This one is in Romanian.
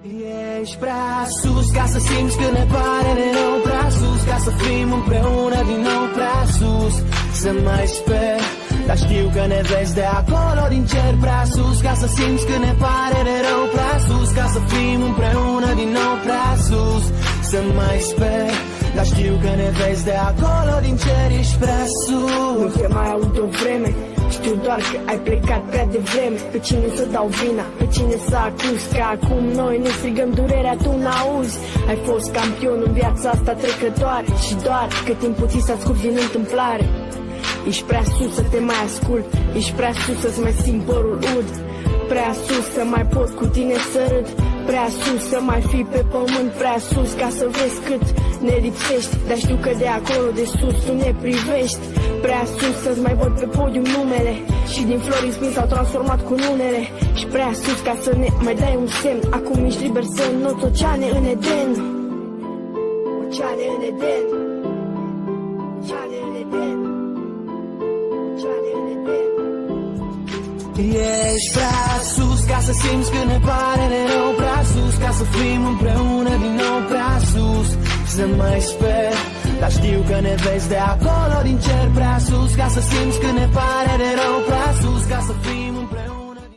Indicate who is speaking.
Speaker 1: Ești prea sus ca să simți că ne pare de rău, prea sus ca să fim împreună din nou, prea sus să mai sper, dar știu că ne vezi de acolo din cer, prea sus ca să simți că ne pare de rău, prea sus ca să fim împreună din nou, prea sus să mai sper, dar știu că ne vezi de acolo din cer, ești prea sus.
Speaker 2: Nu te mai aud o vreme, știu doar că ai plecat prea devreme. Pe cine să dau vina, pe cine să acuz, că acum noi ne strigăm durerea, tu n-auzi. Ai fost campion în viața asta trecătoare și doar că timpul ți s-a scurs din întâmplare. Ești prea sus să te mai ascult, ești prea sus să-ți mai simt părul ud, prea sus să mai pot cu tine să râd, prea sus să mai fii pe pământ, prea sus ca să vezi cât ne lipsești, dar știu că de acolo de sus tu ne privești. Prea sus să-ți mai văd pe podium numele și din flori în spin s-au transformat cu nunele. Și prea sus ca să ne mai dai un semn, acum ești liber să înnoți oceane în Eden. Oceane în Eden. Oceane în Eden. Oceane în Eden.
Speaker 1: Ești prea sus ca să simți că ne pare de rău, prea sus ca să fim împreună din nou, prea sus să mai sper, dar știu că ne vezi de acolo din cer, prea sus ca să simți că ne pare de rău, prea sus ca să fim împreună.